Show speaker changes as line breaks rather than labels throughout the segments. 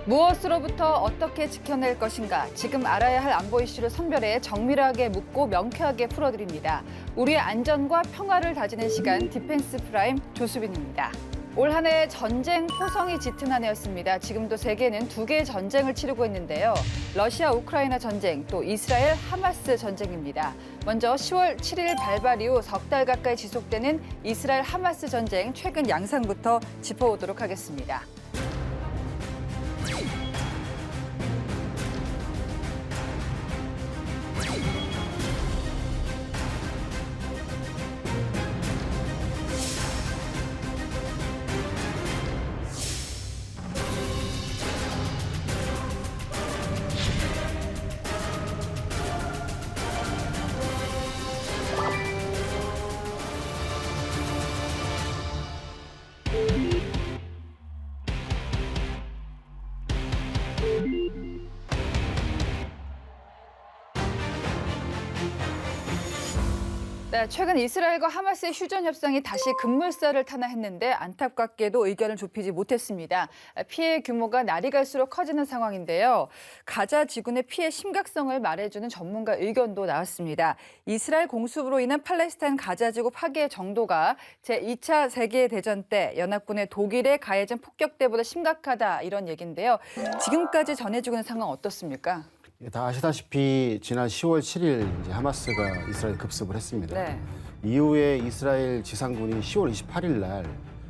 무엇으로부터 어떻게 지켜낼 것인가? 지금 알아야 할 안보 이슈를 선별해 정밀하게 묻고 명쾌하게 풀어드립니다. 우리의 안전과 평화를 다지는 시간 디펜스 프라임 조수빈입니다. 올 한 해 전쟁 포성이 짙은 한 해였습니다. 지금도 세계는 두 개의 전쟁을 치르고 있는데요. 러시아 우크라이나 전쟁, 또 이스라엘 하마스 전쟁입니다. 먼저 10월 7일 발발 이후 석 달 가까이 지속되는 이스라엘 하마스 전쟁 최근 양상부터 짚어보도록 하겠습니다. 네, 최근 이스라엘과 하마스의 휴전 협상이 다시 급물살을 타나 했는데 안타깝게도 의견을 좁히지 못했습니다. 피해 규모가 날이 갈수록 커지는 상황인데요. 가자 지군의 피해 심각성을 말해주는 전문가 의견도 나왔습니다. 이스라엘 공습으로 인한 팔레스타인 가자 지구 파괴 정도가 제2차 세계대전 때 연합군의 독일에 가해진 폭격 때보다 심각하다 이런 얘기인데요. 지금까지 전해지고 있는 상황 어떻습니까?
다 아시다시피 지난 10월 7일 이제 하마스가 이스라엘 급습을 했습니다.
네.
이후에 이스라엘 지상군이 10월 28일 날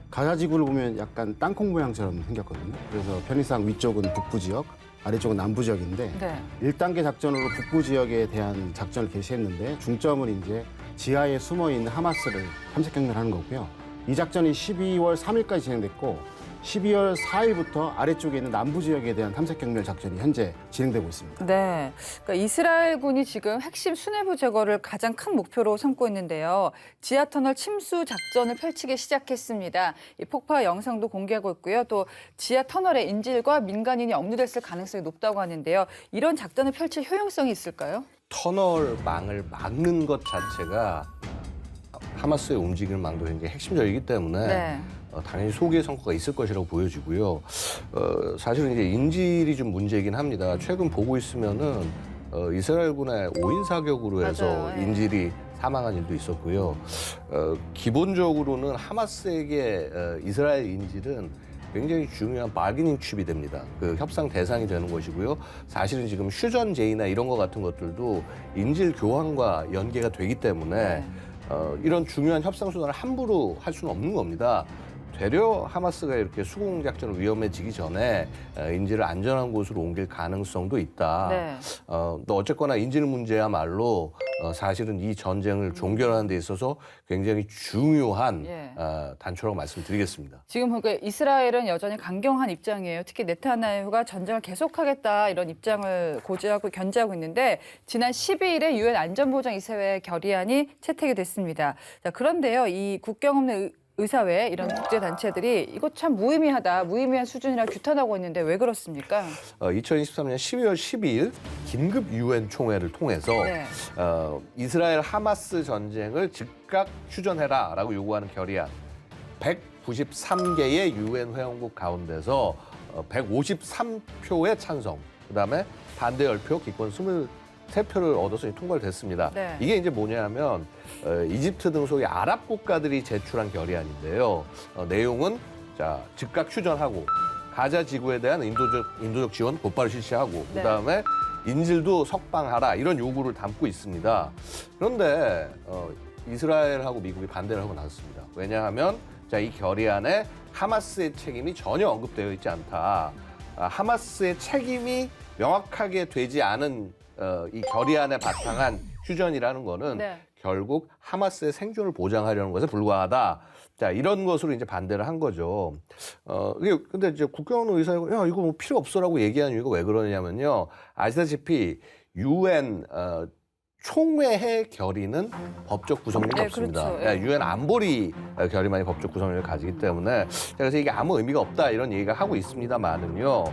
가자 지구를 보면 약간 땅콩 모양처럼 생겼거든요. 그래서 편의상 위쪽은 북부 지역, 아래쪽은 남부 지역인데
네.
1단계 작전으로 북부 지역에 대한 작전을 개시했는데 중점은 이제 지하에 숨어 있는 하마스를 탐색 경멸하는 거고요. 이 작전이 12월 3일까지 진행됐고 12월 4일부터 아래쪽에 있는 남부 지역에 대한 탐색 경멸 작전이 현재 진행되고 있습니다.
네, 그러니까 이스라엘군이 지금 핵심 수뇌부 제거를 가장 큰 목표로 삼고 있는데요. 지하터널 침수 작전을 펼치기 시작했습니다. 이 폭파 영상도 공개하고 있고요. 또 지하터널의 인질과 민간인이 억류됐을 가능성이 높다고 하는데요. 이런 작전을 펼칠 효용성이 있을까요?
터널망을 막는 것 자체가 하마스의 움직임망도 굉장히 핵심적이기 때문에
네.
당연히 소기의 성과가 있을 것이라고 보여지고요. 사실은 이제 인질이 좀 문제이긴 합니다. 최근 보고 있으면은 이스라엘군의 5인 사격으로 해서
맞아요. 예.
인질이 사망한 일도 있었고요. 기본적으로는 하마스에게 이스라엘 인질은 굉장히 중요한 바르게닝 칩이 됩니다. 그 협상 대상이 되는 것이고요. 사실은 지금 휴전 제의나 이런 것 같은 것들도 인질 교환과 연계가 되기 때문에
네.
이런 중요한 협상 수단을 함부로 할 수는 없는 겁니다. 되려 하마스가 이렇게 수공 작전을 위험해지기 전에 인질을 안전한 곳으로 옮길 가능성도 있다.
네.
또 어쨌거나 인질 문제야말로 사실은 이 전쟁을 종결하는 데 있어서 굉장히 중요한
예.
단초라고 말씀드리겠습니다.
지금 보니까 이스라엘은 여전히 강경한 입장이에요. 특히 네타냐후가 전쟁을 계속하겠다 이런 입장을 고지하고 견지하고 있는데 지난 12일에 유엔 안전보장이사회 결의안이 채택이 됐습니다. 자, 그런데요, 이 국경 없는 의사회 이런 국제단체들이 이거 참 무의미한 수준이라 규탄하고 있는데 왜 그렇습니까?
2023년 12월 12일 긴급 유엔 총회를 통해서
네.
이스라엘 하마스 전쟁을 즉각 휴전해라라고 요구하는 결의안 193개의 유엔 회원국 가운데서 153표의 찬성, 그다음에 반대 10표, 기권 23표를 얻어서 통과를 됐습니다.
네.
이게 이제 뭐냐면 이집트 등 소위 아랍 국가들이 제출한 결의안인데요. 내용은 자 즉각 휴전하고 가자 지구에 대한 인도적 지원 곧바로 실시하고
네.
그다음에 인질도 석방하라 이런 요구를 담고 있습니다. 그런데 이스라엘하고 미국이 반대를 하고 나섰습니다. 왜냐하면 자, 이 결의안에 하마스의 책임이 전혀 언급되어 있지 않다. 하마스의 책임이 명확하게 되지 않은 이 결의안에 바탕한 휴전이라는 거는
네.
결국 하마스의 생존을 보장하려는 것에 불과하다. 자, 이런 것으로 이제 반대를 한 거죠. 근데 이제 국경없는 의사가 야, 이거 뭐 필요 없어라고 얘기한 이유가 왜 그러냐면요. 아시다시피 유엔 총회의 결의는 법적 구성력이
네,
없습니다.
그렇죠. 예.
유엔 안보리 결의만이 법적 구성력을 가지기 때문에 그래서 이게 아무 의미가 없다 이런 얘기가 하고 있습니다만은요.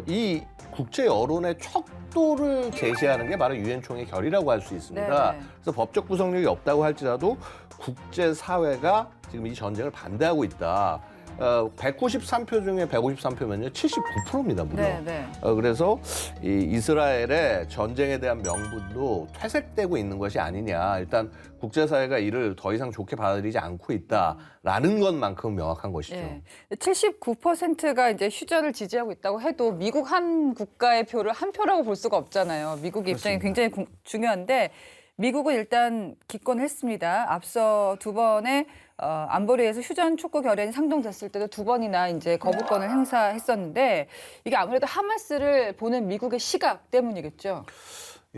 이 국제 여론의 척도를 제시하는 게 바로 유엔 총회 결의라고 할 수 있습니다.
네.
그래서 법적 구성력이 없다고 할지라도 국제 사회가 지금 이 전쟁을 반대하고 있다. 193표 중에 153표면요 79%입니다 무려.
네, 네.
그래서 이 이스라엘의 전쟁에 대한 명분도 퇴색되고 있는 것이 아니냐. 일단 국제사회가 이를 더 이상 좋게 받아들이지 않고 있다라는 것만큼 명확한 것이죠.
예. 79%가 이제 휴전을 지지하고 있다고 해도 미국 한 국가의 표를 한 표라고 볼 수가 없잖아요. 미국의 입장이 굉장히 중요한데 미국은 일단 기권했습니다. 앞서 두 번의 안보리에서 휴전 촉구 결의안이 상정됐을 때도 두 번이나 이제 거부권을 행사했었는데 이게 아무래도 하마스를 보는 미국의 시각 때문이겠죠.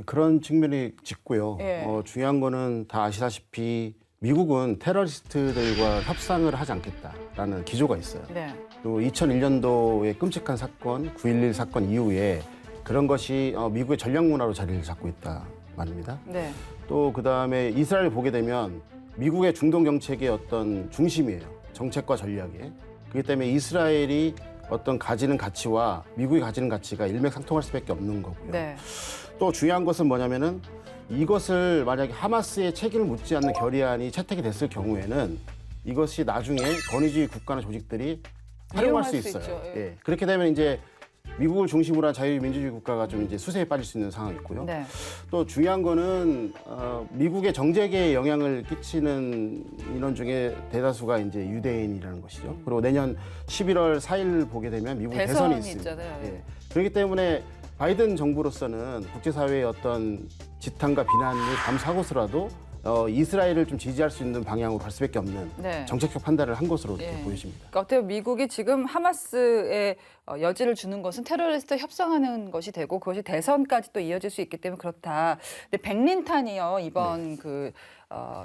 그런 측면이 짙고요.
예.
중요한 거는 다 아시다시피 미국은 테러리스트들과 협상을 하지 않겠다라는 기조가 있어요.
네.
또 2001년도의 끔찍한 사건, 9.11 사건 이후에 그런 것이 미국의 전략 문화로 자리를 잡고 있다 말입니다.
네.
또 그다음에 이스라엘을 보게 되면 미국의 중동 정책의 어떤 중심이에요. 정책과 전략에. 그렇기 때문에 이스라엘이 어떤 가지는 가치와 미국이 가지는 가치가 일맥상통할 수밖에 없는 거고요.
네.
또 중요한 것은 뭐냐면은 이것을 만약에 하마스의 책임을 묻지 않는 결의안이 채택이 됐을 경우에는 이것이 나중에 권위주의 국가나 조직들이 활용할 수 있어요.
있죠. 예.
예. 그렇게 되면 이제 미국을 중심으로 한 자유민주주의 국가가 좀 이제 수세에 빠질 수 있는 상황이 있고요.
네.
또 중요한 거는 미국의 정책에 영향을 끼치는 인원 중에 대다수가 이제 유대인이라는 것이죠. 그리고 내년 11월 4일 보게 되면 미국 대선이 있습니다.
있잖아요.
예. 그렇기 때문에 바이든 정부로서는 국제사회의 어떤 지탄과 비난을 감수하고서라도 이스라엘을 좀 지지할 수 있는 방향으로 갈 수밖에 없는
네.
정책적 판단을 한 것으로 이렇게
예.
보여집니다.
그러니까 어때요? 미국이 지금 하마스에 여지를 주는 것은 테러리스트 협상하는 것이 되고 그것이 대선까지 또 이어질 수 있기 때문에 그렇다. 근데 백린탄이요 이번 그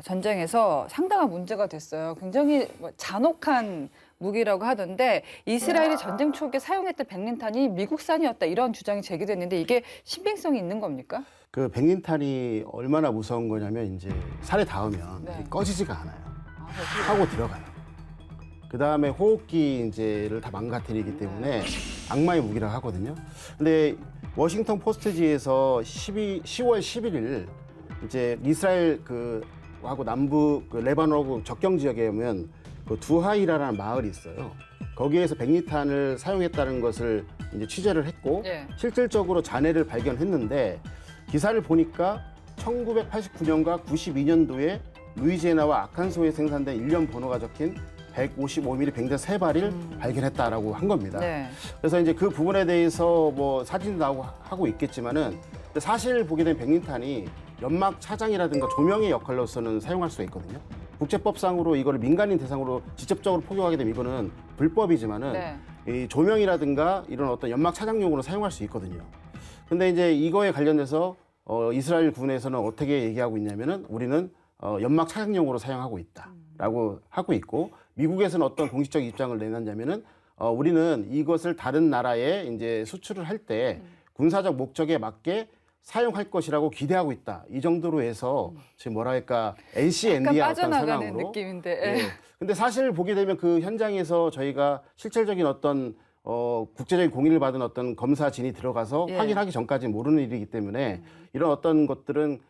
전쟁에서 상당한 문제가 됐어요. 굉장히 잔혹한 무기라고 하던데 이스라엘이 전쟁 초기에 사용했던 백린탄이 미국산이었다 이런 주장이 제기됐는데 이게 신빙성이 있는 겁니까?
그 백린탄이 얼마나 무서운 거냐면 이제 살에 닿으면
네.
꺼지지가 않아요. 하고 들어가요. 그 다음에 호흡기 이제를 다 망가뜨리기 때문에 악마의 무기라고 하거든요. 근데 워싱턴 포스트지에서 10월 11일 이제 이스라엘 하고 남부 레바논하고 접경 지역에 오면 그 두하이라라는 마을이 있어요. 거기에서 백리탄을 사용했다는 것을 이제 취재를 했고
예.
실질적으로 잔해를 발견했는데 기사를 보니까 1989년과 92년도에 루이지애나와 아칸소에 생산된 일련 번호가 적힌 155mm 병대 3발을 발견했다라고 한 겁니다.
네.
그래서 이제 그 부분에 대해서 뭐 사진도 나오고 하고 있겠지만은 사실 보게 된 백린탄이 연막 차장이라든가 조명의 역할로서는 사용할 수가 있거든요. 국제법상으로 이거를 민간인 대상으로 직접적으로 포격하게 되면 이거는 불법이지만은
네.
이 조명이라든가 이런 어떤 연막 차장용으로 사용할 수 있거든요. 근데 이제 이거에 관련돼서 이스라엘 군에서는 어떻게 얘기하고 있냐면은 우리는 연막 차장용으로 사용하고 있다라고 하고 있고 미국에서는 어떤 공식적 입장을 내놨냐면은 우리는 이것을 다른 나라에 이제 수출을 할 때 군사적 목적에 맞게 사용할 것이라고 기대하고 있다. 이 정도로 해서 지금 뭐랄까 NCND의
약간
어떤
빠져나가는
상황으로.
느낌인데.
예. 근데 사실 보게 되면 그 현장에서 저희가 실질적인 어떤 국제적인 공인을 받은 어떤 검사진이 들어가서
예.
확인하기 전까지 모르는 일이기 때문에 이런 어떤 것들은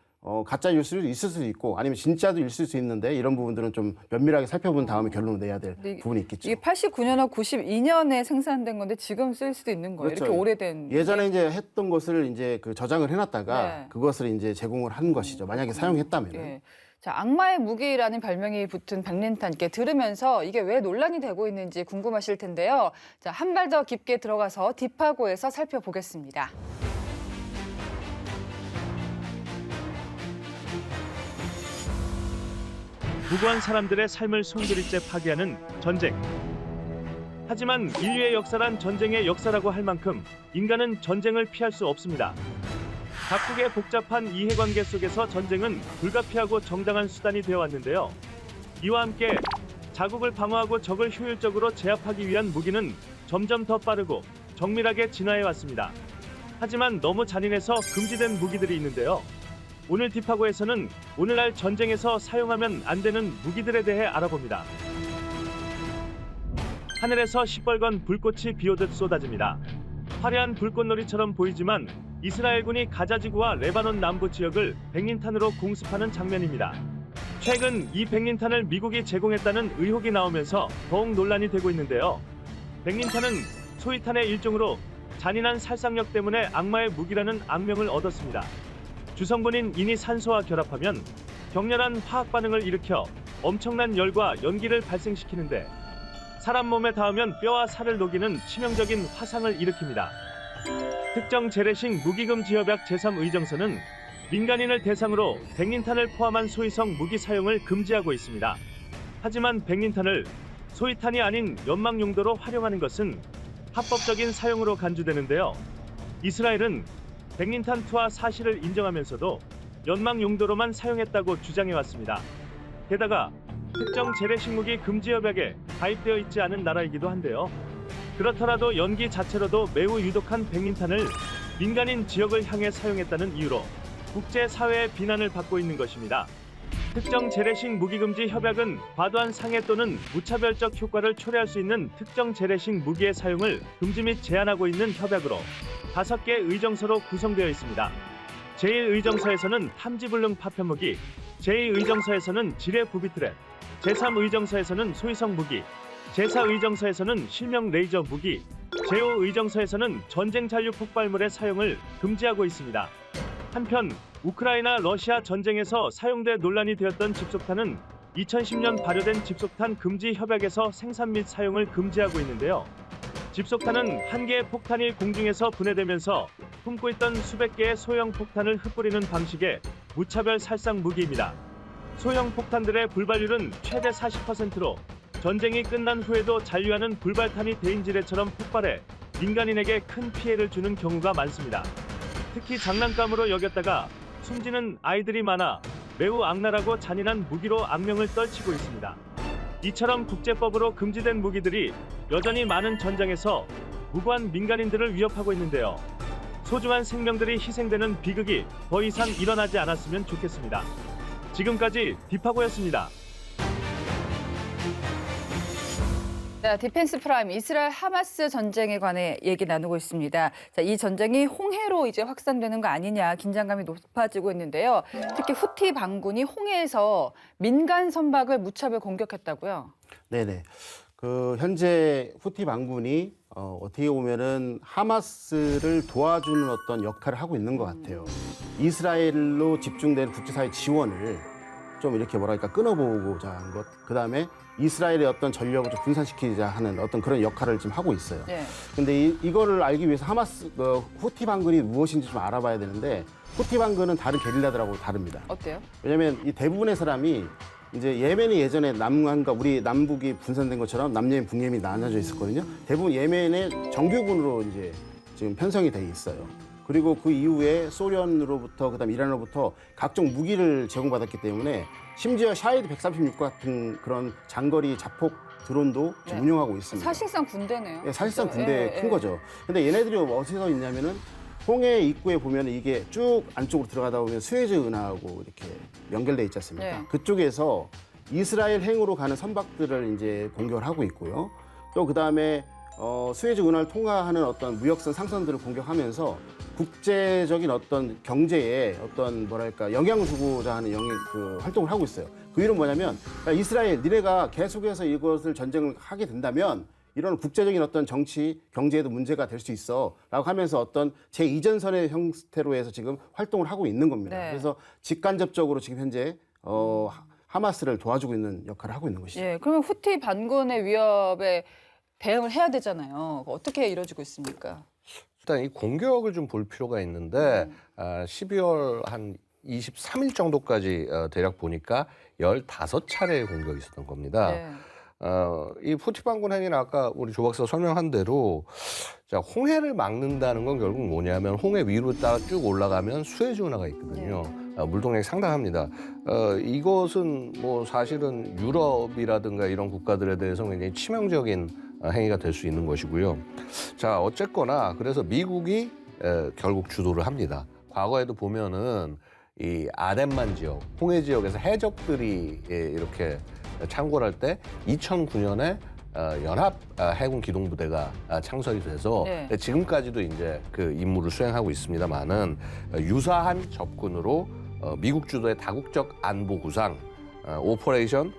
가짜일 수도 있을 수도 있고 아니면 진짜도 있을 수 있는데 이런 부분들은 좀 면밀하게 살펴본 다음에 결론을 내야 될 부분이 있겠죠.
이게 89년하고 92년에 생산된 건데 지금 쓸 수도 있는 거예요.
그렇죠.
이렇게 오래된.
예전에 이제 했던 것을 이제 그 저장을 해놨다가
네.
그것을 이제 제공을 한 것이죠. 만약에 사용했다면.
예. 자, 악마의 무기라는 별명이 붙은 백린탄께 들으면서 이게 왜 논란이 되고 있는지 궁금하실 텐데요. 자, 한 발 더 깊게 들어가서 딥하고에서 살펴보겠습니다.
무고한 사람들의 삶을 송두리째 파괴하는 전쟁. 하지만 인류의 역사란 전쟁의 역사라고 할 만큼 인간은 전쟁을 피할 수 없습니다. 각국의 복잡한 이해관계 속에서 전쟁은 불가피하고 정당한 수단이 되어 왔는데요. 이와 함께 자국을 방어하고 적을 효율적으로 제압하기 위한 무기는 점점 더 빠르고 정밀하게 진화해 왔습니다. 하지만 너무 잔인해서 금지된 무기들이 있는데요. 오늘 딥하고에서는 오늘날 전쟁에서 사용하면 안 되는 무기들에 대해 알아봅니다. 하늘에서 시뻘건 불꽃이 비오듯 쏟아집니다. 화려한 불꽃놀이처럼 보이지만 이스라엘군이 가자 지구와 레바논 남부 지역을 백린탄으로 공습하는 장면입니다. 최근 이 백린탄을 미국이 제공했다는 의혹이 나오면서 더욱 논란이 되고 있는데요. 백린탄은 소위탄의 일종으로 잔인한 살상력 때문에 악마의 무기라는 악명을 얻었습니다. 주성분인 인이 산소와 결합하면 격렬한 화학 반응을 일으켜 엄청난 열과 연기를 발생시키는데 사람 몸에 닿으면 뼈와 살을 녹이는 치명적인 화상을 일으킵니다. 특정 재래식 무기금지협약 제3의정서는 민간인을 대상으로 백린탄을 포함한 소위성 무기 사용을 금지하고 있습니다. 하지만 백린탄을 소위탄이 아닌 연막 용도로 활용하는 것은 합법적인 사용으로 간주되는데요. 이스라엘은 백린탄 투하 사실을 인정하면서도 연막 용도로만 사용했다고 주장해왔습니다. 게다가 특정 재래식 무기 금지 협약에 가입되어 있지 않은 나라이기도 한데요. 그렇더라도 연기 자체로도 매우 유독한 백린탄을 민간인 지역을 향해 사용했다는 이유로 국제사회의 비난을 받고 있는 것입니다. 특정 재래식 무기금지 협약은 과도한 상해 또는 무차별적 효과를 초래할 수 있는 특정 재래식 무기의 사용을 금지 및 제한하고 있는 협약으로 5개 의정서로 구성되어 있습니다. 제1의정서에서는 탐지불능 파편무기, 제2의정서에서는 지뢰 부비트랩, 제3의정서에서는 소위성 무기, 제4의정서에서는 실명 레이저 무기, 제5의정서에서는 전쟁 잔류 폭발물의 사용을 금지하고 있습니다. 한편 우크라이나 러시아 전쟁에서 사용돼 논란이 되었던 집속탄은 2010년 발효된 집속탄 금지 협약에서 생산 및 사용을 금지하고 있는데요. 집속탄은 한 개의 폭탄이 공중에서 분해되면서 품고 있던 수백 개의 소형 폭탄을 흩뿌리는 방식의 무차별 살상 무기입니다. 소형 폭탄들의 불발률은 최대 40%로 전쟁이 끝난 후에도 잔류하는 불발탄이 대인지뢰처럼 폭발해 민간인에게 큰 피해를 주는 경우가 많습니다. 특히 장난감으로 여겼다가 숨지는 아이들이 많아 매우 악랄하고 잔인한 무기로 악명을 떨치고 있습니다. 이처럼 국제법으로 금지된 무기들이 여전히 많은 전장에서 무고한 민간인들을 위협하고 있는데요. 소중한 생명들이 희생되는 비극이 더 이상 일어나지 않았으면 좋겠습니다. 지금까지 딥하고였습니다.
자, 디펜스 프라임 이스라엘 하마스 전쟁에 관해 얘기 나누고 있습니다. 자, 이 전쟁이 홍해로 이제 확산되는 거 아니냐 긴장감이 높아지고 있는데요. 특히 후티 반군이 홍해에서 민간 선박을 무차별 공격했다고요?
네네. 현재 후티 반군이 어떻게 보면은 하마스를 도와주는 어떤 역할을 하고 있는 것 같아요. 이스라엘로 집중된 국제사회 지원을 좀 이렇게 뭐랄까 끊어보고자 한 것. 그다음에 이스라엘의 어떤 전력을 좀 분산시키자 하는 어떤 그런 역할을 지금 하고 있어요.
네.
근데 이거를 알기 위해서 후티 반군이 무엇인지 좀 알아봐야 되는데 후티 반군은 다른 게릴라들하고 다릅니다.
어때요?
왜냐하면 이 대부분의 사람이 이제 예멘이 예전에 남한과 우리 남북이 분산된 것처럼 남예멘, 북예멘이 나눠져 있었거든요. 대부분 예멘의 정규군으로 이제 지금 편성이 돼 있어요. 그리고 그 이후에 소련으로부터 그다음 이란으로부터 각종 무기를 제공받았기 때문에 심지어 샤히드 136 같은 그런 장거리 자폭 드론도 지금
네.
운영하고 있습니다.
사실상 군대네요.
예, 사실상
그렇죠?
군대
예,
큰
예.
거죠. 근데 얘네들이 어디서 있냐면은 홍해 입구에 보면 이게 쭉 안쪽으로 들어가다 보면 스웨즈 운하하고 이렇게 연결돼 있지 않습니까?
네.
그쪽에서 이스라엘 행으로 가는 선박들을 이제 공격을 하고 있고요. 또 그다음에 스웨즈 운하를 통과하는 어떤 무역선 상선들을 공격하면서 국제적인 어떤 경제에 어떤 뭐랄까 영향을 주고자 하는 활동을 하고 있어요. 그 이유는 뭐냐면 이스라엘 니네가 계속해서 이것을 전쟁을 하게 된다면 이런 국제적인 어떤 정치, 경제에도 문제가 될 수 있어라고 하면서 어떤 제2전선의 형태로 해서 지금 활동을 하고 있는 겁니다.
네.
그래서 직간접적으로 지금 현재 하마스를 도와주고 있는 역할을 하고 있는 것이죠.
예, 그러면 후티 반군의 위협에 대응을 해야 되잖아요. 어떻게 이루어지고 있습니까?
일단 이 공격을 좀 볼 필요가 있는데 12월 한 23일 정도까지 대략 보니까 15차례의 공격이 있었던 겁니다.
네.
이 후티 반군 행위는 아까 우리 조 박사가 설명한 대로 자, 홍해를 막는다는 건 결국 뭐냐면 홍해 위로 따라 쭉 올라가면 스웨즈 운하가 있거든요. 물동량이 상당합니다. 이것은 뭐 사실은 유럽이라든가 이런 국가들에 대해서 굉장히 치명적인 행위가 될 수 있는 것이고요. 자, 어쨌거나 그래서 미국이 결국 주도를 합니다. 과거에도 보면은 이 아덴만 지역, 홍해 지역에서 해적들이 이렇게 창궐할 때 2009년에 연합 해군 기동부대가 창설이 돼서
네.
지금까지도 이제 그 임무를 수행하고 있습니다만은 유사한 접근으로 미국 주도의 다국적 안보 구상 오퍼레이션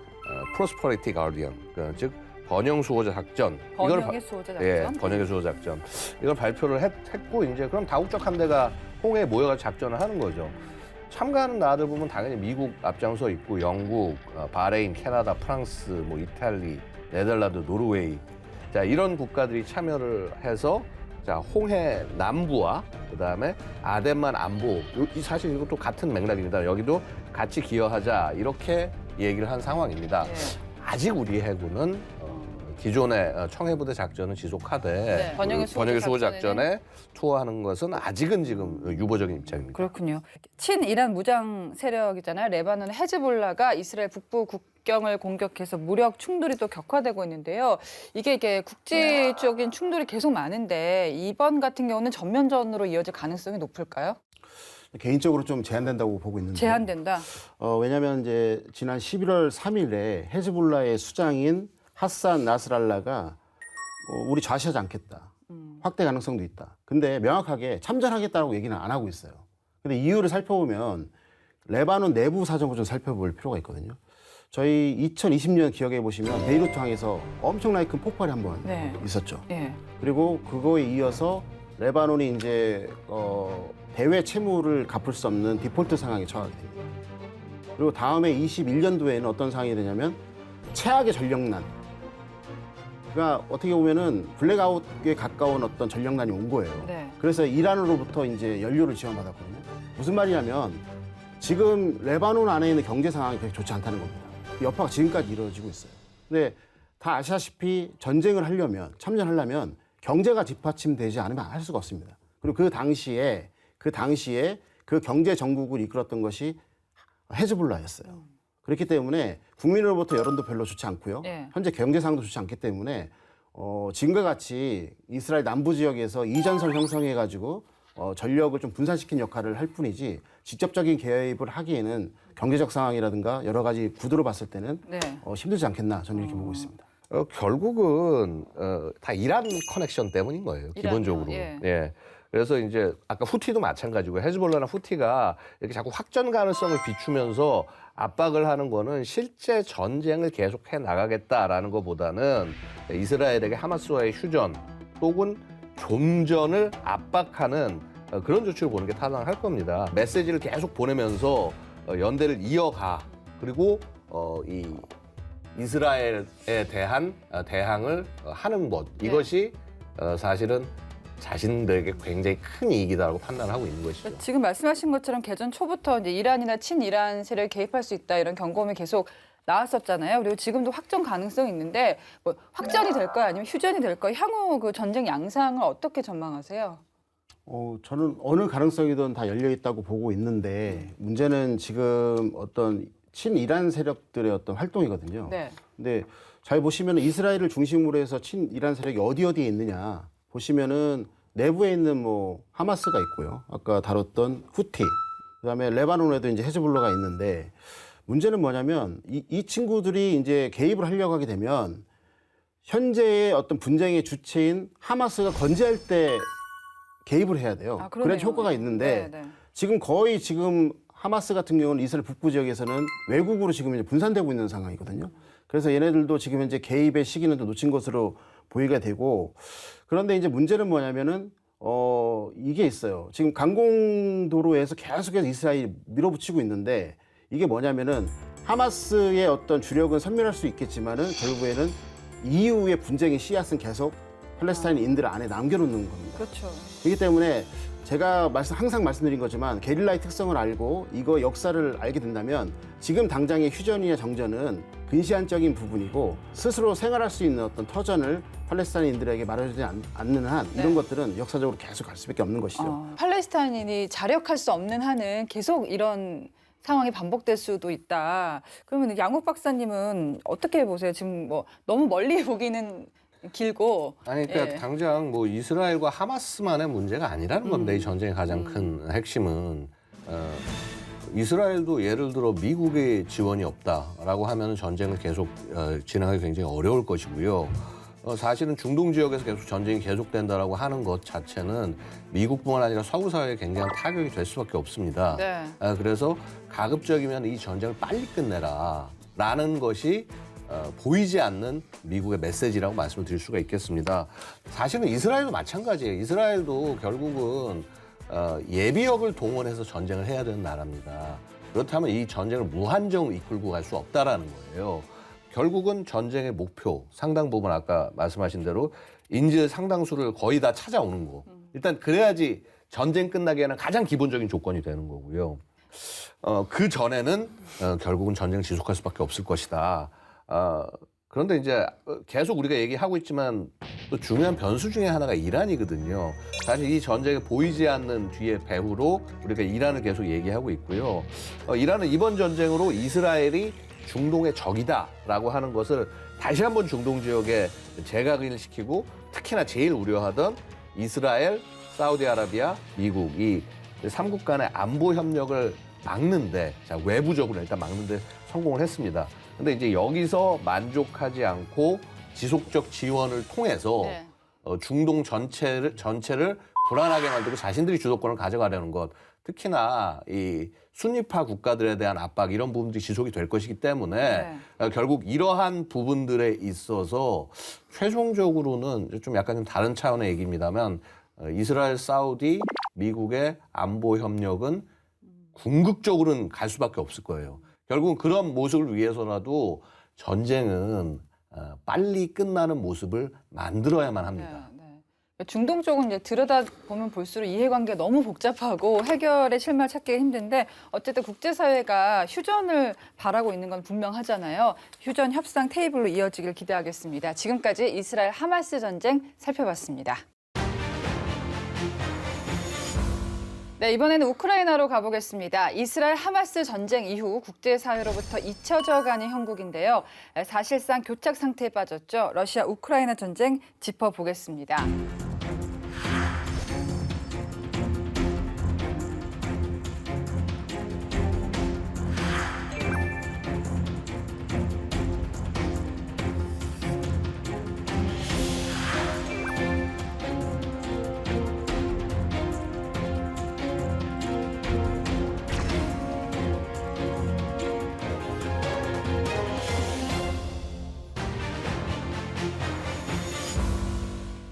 프로스퍼리티 가디언, 즉 번영 수호자 작전.
번영의 수호자 작전.
예, 번영의 수호자 작전. 이걸 발표를 했고 이제 그럼 다국적 함대가 홍해에 모여서 작전을 하는 거죠. 참가하는 나라들 보면 당연히 미국 앞장서 있고 영국, 바레인, 캐나다, 프랑스, 뭐 이탈리, 네덜란드, 노르웨이. 자, 이런 국가들이 참여를 해서 자, 홍해 남부와 그다음에 아덴만 안보. 사실 이것도 같은 맥락입니다. 여기도 같이 기여하자 이렇게 얘기를 한 상황입니다.
네.
아직 우리 해군은 기존의 청해부대 작전을 지속하되
네, 번영의
수호
수호
작전에 투어하는 것은 아직은 지금 유보적인 입장입니다.
그렇군요. 친이란 무장 세력이잖아요. 레바논 헤즈볼라가 이스라엘 북부 국경을 공격해서 무력 충돌이 또 격화되고 있는데요. 이게 국지적인 충돌이 계속 많은데 이번 같은 경우는 전면전으로 이어질 가능성이 높을까요?
개인적으로 좀 제한된다고 보고 있는데.
제한된다.
왜냐하면 이제 지난 11월 3일에 헤즈볼라의 수장인 하산 나스랄라가 우리 좌시하지 않겠다. 확대 가능성도 있다. 근데 명확하게 참전하겠다고 얘기는 안 하고 있어요. 근데 이유를 살펴보면 레바논 내부 사정을 좀 살펴볼 필요가 있거든요. 저희 2020년 기억해 보시면 베이루트 항에서 엄청나게 큰 폭발이 한 번
네.
있었죠.
예.
그리고 그거에 이어서 레바논이 이제 대외 채무를 갚을 수 없는 디폴트 상황에 처하게 됩니다. 그리고 다음에 21년도에는 어떤 상황이 되냐면 최악의 전력난. 그러니까 어떻게 보면은 블랙아웃에 가까운 어떤 전력난이 온 거예요.
네.
그래서 이란으로부터 이제 연료를 지원받았거든요. 무슨 말이냐면 지금 레바논 안에 있는 경제 상황이 그렇게 좋지 않다는 겁니다. 여파가 지금까지 이루어지고 있어요. 근데 다 아시다시피 전쟁을 하려면, 참전하려면 경제가 뒷받침되지 않으면 할 수가 없습니다. 그리고 그 당시에 그 경제 정국을 이끌었던 것이 헤즈볼라였어요. 그렇기 때문에 국민으로부터 여론도 별로 좋지 않고요.
네.
현재 경제 상황도 좋지 않기 때문에 지금과 같이 이스라엘 남부 지역에서 이전설 형성해가지고 전력을 좀 분산시킨 역할을 할 뿐이지 직접적인 개입을 하기에는 경제적 상황이라든가 여러 가지 구도로 봤을 때는
네.
힘들지 않겠나 저는 이렇게 보고 있습니다.
결국은 다 이란 커넥션 때문인 거예요.
이란이요?
기본적으로.
예.
예. 그래서 이제 아까 후티도 마찬가지고 헤즈볼라나 후티가 이렇게 자꾸 확전 가능성을 비추면서 압박을 하는 거는 실제 전쟁을 계속해 나가겠다라는 것보다는 이스라엘에게 하마스와의 휴전 혹은 좀전을 압박하는 그런 조치를 보는 게 타당할 겁니다. 메시지를 계속 보내면서 연대를 이어가. 그리고 이 이스라엘에 대한 대항을 하는 것. 이것이 사실은 자신들에게 굉장히 큰 이익이다라고 판단하고 있는 것이죠.
지금 말씀하신 것처럼 개전 초부터 이제 이란이나 친이란 세력이 개입할 수 있다 이런 경고음이 계속 나왔었잖아요. 그리고 지금도 확전 가능성이 있는데 뭐 확전이 될까요? 아니면 휴전이 될까요? 향후 그 전쟁 양상을 어떻게 전망하세요?
저는 어느 가능성이든 다 열려 있다고 보고 있는데 문제는 지금 어떤 친이란 세력들의 어떤 활동이거든요.
네.
근데 잘 보시면 이스라엘을 중심으로 해서 친이란 세력이 어디에 있느냐 보시면은 내부에 있는 뭐 하마스가 있고요. 아까 다뤘던 후티, 그다음에 레바논에도 이제 헤즈볼라가 있는데 문제는 뭐냐면 이 친구들이 이제 개입을 하려고 하게 되면 현재의 어떤 분쟁의 주체인 하마스가 건재할 때 개입을 해야 돼요.
아, 그러네요.
그래야 효과가 있는데
네, 네.
지금 거의 하마스 같은 경우는 이스라엘 북부 지역에서는 외국으로 지금 이제 분산되고 있는 상황이거든요. 그래서 얘네들도 지금 현재 개입의 시기는 또 놓친 것으로 보이게 되고 그런데 이제 문제는 뭐냐면은 이게 있어요. 지금 강공도로에서 계속해서 이스라엘이 밀어붙이고 있는데 이게 뭐냐면은 하마스의 어떤 주력은 섬멸할 수 있겠지만은 결국에는 이후의 분쟁의 씨앗은 계속 팔레스타인인들 안에 남겨놓는 겁니다.
그렇죠.
그렇기 때문에 제가 항상 말씀드린 거지만 게릴라의 특성을 알고 이거 역사를 알게 된다면 지금 당장의 휴전이나 정전은 근시안적인 부분이고 스스로 생활할 수 있는 어떤 터전을 팔레스타인인들에게 말해주지 않는 한 이런 것들은 역사적으로 계속 갈 수밖에 없는 것이죠.
팔레스타인인이 자력할 수 없는 한은 계속 이런 상황이 반복될 수도 있다. 그러면 양욱 박사님은 어떻게 보세요? 지금 뭐 너무 멀리 보기는 길고.
아니, 그러니까
예.
당장 뭐 이스라엘과 하마스만의 문제가 아니라는 건데 이 전쟁의 가장 큰 핵심은 이스라엘도 예를 들어 미국의 지원이 없다라고 하면 전쟁을 계속 진행하기 굉장히 어려울 것이고요. 사실은 중동 지역에서 계속 전쟁이 계속된다라고 하는 것 자체는 미국뿐만 아니라 서구 사회에 굉장한 타격이 될 수밖에 없습니다.
네.
그래서 가급적이면 이 전쟁을 빨리 끝내라. 라는 것이 보이지 않는 미국의 메시지라고 말씀을 드릴 수가 있겠습니다. 사실은 이스라엘도 마찬가지예요. 이스라엘도 결국은 예비역을 동원해서 전쟁을 해야 되는 나라입니다. 그렇다면 이 전쟁을 무한정으로 이끌고 갈 수 없다라는 거예요. 결국은 전쟁의 목표, 상당 부분 아까 말씀하신 대로 인질 상당수를 거의 다 찾아오는 거. 일단 그래야지 전쟁 끝나기에는 가장 기본적인 조건이 되는 거고요. 그 전에는 결국은 전쟁을 지속할 수밖에 없을 것이다. 그런데 이제 계속 우리가 얘기하고 있지만 또 중요한 변수 중에 하나가 이란이거든요. 사실 이 전쟁에 보이지 않는 뒤에 배후로 우리가 이란을 계속 얘기하고 있고요. 이란은 이번 전쟁으로 이스라엘이 중동의 적이다라고 하는 것을 다시 한번 중동 지역에 재각인을 시키고 특히나 제일 우려하던 이스라엘, 사우디아라비아, 미국 이 3국 간의 안보 협력을 막는데, 자, 외부적으로 일단 막는데 성공을 했습니다. 근데 이제 여기서 만족하지 않고 지속적 지원을 통해서
네.
중동 전체를 불안하게 만들고 자신들이 주도권을 가져가려는 것, 특히나 이 순위파 국가들에 대한 압박 이런 부분들이 지속이 될 것이기 때문에 결국 이러한 부분들에 있어서 최종적으로는 좀 약간 좀 다른 차원의 얘기입니다만 이스라엘, 사우디, 미국의 안보 협력은 궁극적으로는 갈 수밖에 없을 거예요. 결국은 그런 모습을 위해서라도 전쟁은 빨리 끝나는 모습을 만들어야만 합니다.
네. 중동 쪽은 이제 들여다보면 볼수록 이해관계가 너무 복잡하고 해결의 실마리를 찾기가 힘든데 어쨌든 국제사회가 휴전을 바라고 있는 건 분명하잖아요. 휴전 협상 테이블로 이어지길 기대하겠습니다. 지금까지 이스라엘 하마스 전쟁 살펴봤습니다. 네, 이번에는 우크라이나로 가보겠습니다. 이스라엘 하마스 전쟁 이후 국제사회로부터 잊혀져가는 형국인데요. 사실상 교착 상태에 빠졌죠. 러시아 우크라이나 전쟁 짚어보겠습니다.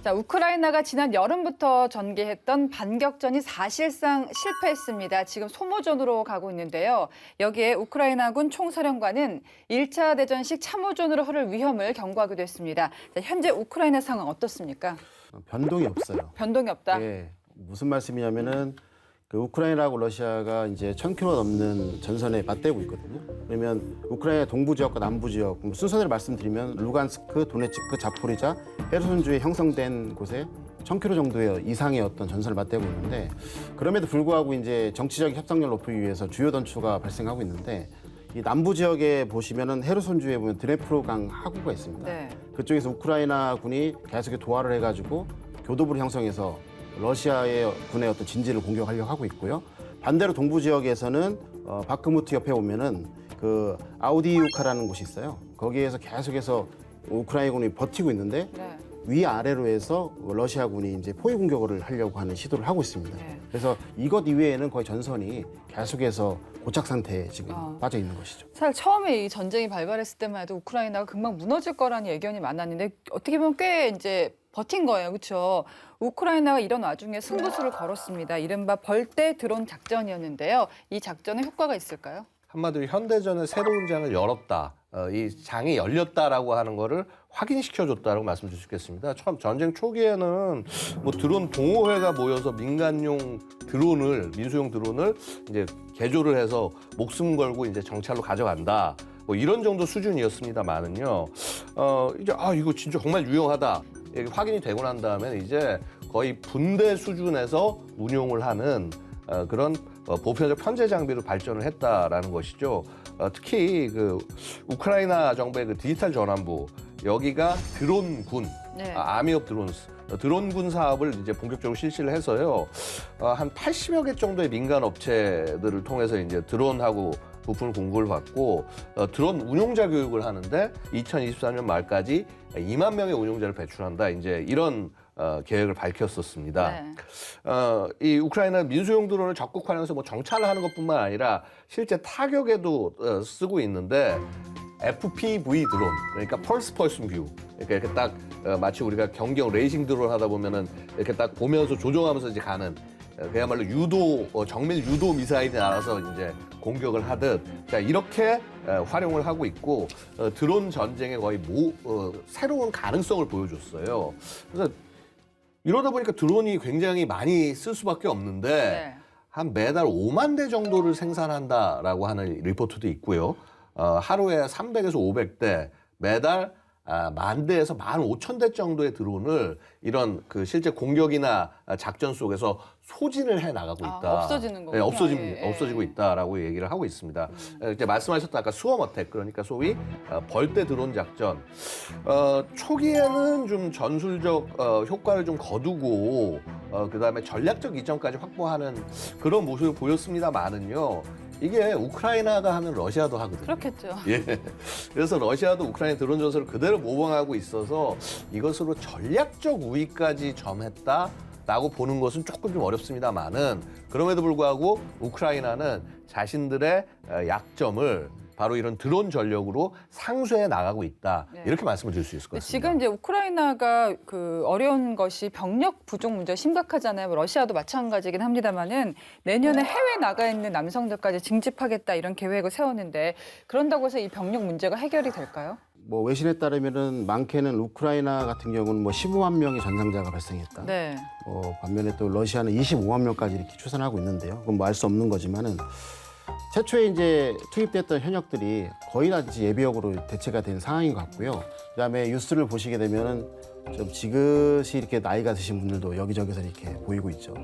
자, 우크라이나가 지난 여름부터 전개했던 반격전이 사실상 실패했습니다. 지금 소모전으로 가고 있는데요. 여기에 우크라이나군 총사령관은 1차 대전식 참호전으로 흐를 위험을 경고하기도 했습니다. 자, 현재 우크라이나 상황 어떻습니까?
변동이 없어요.
변동이 없다?
예, 무슨 말씀이냐면은 그 우크라이나하고 러시아가 이제 1,000km 넘는 전선에 맞대고 있거든요. 그러면 우크라이나 동부 지역과 남부 지역, 순서대로 말씀드리면 루간스크, 도네츠크, 자포리자, 헤르손주에 형성된 곳에 1,000km 정도의 이상의 어떤 전선을 맞대고 있는데 그럼에도 불구하고 이제 정치적 협상력을 높이기 위해서 주요 전투가 발생하고 있는데 이 남부 지역에 보시면은 헤르손주에 보면 드네프로강 하구가 있습니다.
네.
그쪽에서 우크라이나 군이 계속 도하를 해가지고 교도부를 형성해서 러시아의 군의 어떤 진지를 공격하려고 하고 있고요. 반대로 동부 지역에서는 바크무트 옆에 보면은 그 아우디우카라는 곳이 있어요. 거기에서 계속해서 우크라이나 군이 버티고 있는데
네.
위아래로 해서 러시아군이 이제 포위 공격을 하려고 하는 시도를 하고 있습니다.
네.
그래서 이것 이외에는 거의 전선이 계속해서 고착 상태에 지금 빠져 있는 것이죠.
사실 처음에 이 전쟁이 발발했을 때만 해도 우크라이나가 금방 무너질 거라는 예견이 많았는데 어떻게 보면 꽤 이제 버틴 거예요. 그렇죠? 우크라이나가 이런 와중에 승부수를 걸었습니다. 이른바 벌떼 드론 작전이었는데요. 이 작전에 효과가 있을까요?
한마디로 현대전의 새로운 장을 열었다. 이 장이 열렸다라고 하는 거를 확인시켜줬다라고 말씀드릴 수 있겠습니다. 처음 전쟁 초기에는 뭐 드론 동호회가 모여서 민간용 드론을, 민수용 드론을 이제 개조를 해서 목숨 걸고 이제 정찰로 가져간다. 뭐 이런 정도 수준이었습니다만은요. 이제 이거 진짜 정말 유용하다. 이게 확인이 되고 난 다음에 이제 거의 분대 수준에서 운용을 하는 그런 보편적 편제 장비로 발전을 했다라는 것이죠. 특히 그 우크라이나 정부의 그 디지털 전환부 여기가 드론군,
네.
아미 오브 드론스 드론군 사업을 이제 본격적으로 실시를 해서요. 한 80여 개 정도의 민간 업체들을 통해서 이제 드론하고 부품 공급을 받고 드론 운용자 교육을 하는데 2024년 말까지 2만 명의 운용자를 배출한다. 이제 이런 계획을 밝혔었습니다.
네.
이 우크라이나 민수용 드론을 적극 활용해서 뭐 정찰을 하는 것뿐만 아니라 실제 타격에도 쓰고 있는데 FPV 드론, 그러니까 펄스 뷰. 그러니까 이렇게 딱 마치 우리가 경경 레이싱 드론 하다 보면은 이렇게 딱 보면서 조종하면서 이제 가는 그야말로 유도 정밀 유도 미사일이 날아서 이제 공격을 하듯 자 이렇게 활용을 하고 있고 드론 전쟁에 거의 새로운 가능성을 보여줬어요. 그래서 이러다 보니까 드론이 굉장히 많이 쓸 수밖에 없는데
네.
한 매달 5만 대 정도를 생산한다라고 하는 리포트도 있고요. 하루에 300에서 500대, 매달 10,000대에서 15,000대 정도의 드론을 이런 그 실제 공격이나 작전 속에서 소진을 해 나가고 있다.
없어지는 거군요.
네, 없어지고 있다라고 얘기를 하고 있습니다. 이제 말씀하셨던 아까 수험 어택, 그러니까 소위 벌떼 드론 작전. 초기에는 좀 전술적 효과를 좀 거두고 그다음에 전략적 이점까지 확보하는 그런 모습을 보였습니다만은요. 이게 우크라이나가 하면 러시아도 하거든요.
그렇겠죠.
예. 그래서 러시아도 우크라이나 드론 전술을 그대로 모방하고 있어서 이것으로 전략적 우위까지 점했다라고 보는 것은 조금 좀 어렵습니다만은 그럼에도 불구하고 우크라이나는 자신들의 약점을 바로 이런 드론 전력으로 상쇄해 나가고 있다.
네.
이렇게 말씀을 드릴 수 있을 것 같습니다.
지금 이제 우크라이나가 그 어려운 것이 병력 부족 문제가 심각하잖아요. 뭐 러시아도 마찬가지긴 합니다만은 내년에 해외 나가 있는 남성들까지 징집하겠다 이런 계획을 세웠는데 그런다고 해서 이 병력 문제가 해결이 될까요?
뭐 외신에 따르면은 많게는 우크라이나 같은 경우는 뭐 15만 명의 전상자가 발생했다.
네.
반면에 또 러시아는 25만 명까지 이렇게 추산하고 있는데요. 그건 뭐 알 수 없는 거지만은 최초에 이제 투입됐던 현역들이 거의 다 이제 예비역으로 대체가 된 상황인 것 같고요. 그다음에 뉴스를 보시게 되면은 좀 지긋이 이렇게 나이가 드신 분들도 여기저기서 이렇게 보이고 있죠.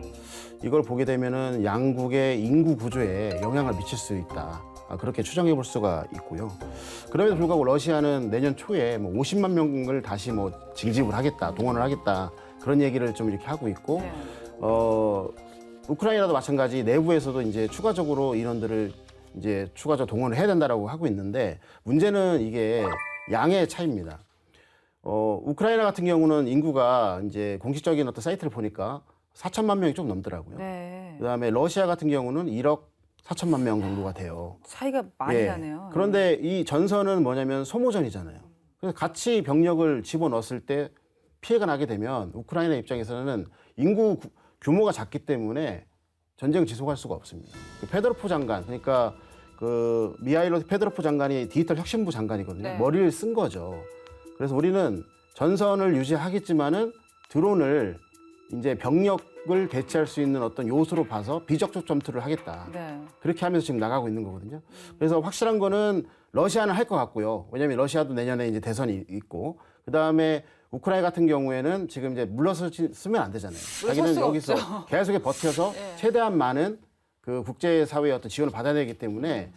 이걸 보게 되면은 양국의 인구 구조에 영향을 미칠 수 있다. 그렇게 추정해 볼 수가 있고요. 그럼에도 불구하고 러시아는 내년 초에 뭐 50만 명을 다시 뭐 징집을 하겠다, 동원을 하겠다 그런 얘기를 좀 이렇게 하고 있고,
네.
우크라이나도 마찬가지 내부에서도 이제 추가적으로 인원들을 이제 추가적으로 동원을 해야 된다라고 하고 있는데 문제는 이게 양의 차이입니다. 우크라이나 같은 경우는 인구가 이제 공식적인 어떤 사이트를 보니까 4천만 명이 좀 넘더라고요.
네.
그다음에 러시아 같은 경우는 1억 4천만 명 정도가 돼요.
차이가 많이
예.
나네요.
그런데 이 전선은 뭐냐면 소모전이잖아요. 그래서 같이 병력을 집어넣었을 때 피해가 나게 되면 우크라이나 입장에서는 인구 규모가 작기 때문에 전쟁을 지속할 수가 없습니다. 페도로프 장관, 그러니까 그 미하일로 페도로프 장관이 디지털 혁신부 장관이거든요.
네.
머리를 쓴 거죠. 그래서 우리는 전선을 유지하겠지만은 드론을 이제 병력을 대체할 수 있는 어떤 요소로 봐서 비적적 전투를 하겠다.
네.
그렇게 하면서 지금 나가고 있는 거거든요. 그래서 확실한 거는 러시아는 할 것 같고요. 왜냐하면 러시아도 내년에 이제 대선이 있고, 그 다음에 우크라이나 같은 경우에는 지금 이제 물러서면 안 되잖아요. 자기는
수가
여기서
없죠.
계속 버텨서
네.
최대한 많은 그 국제사회의 어떤 지원을 받아야 되기 때문에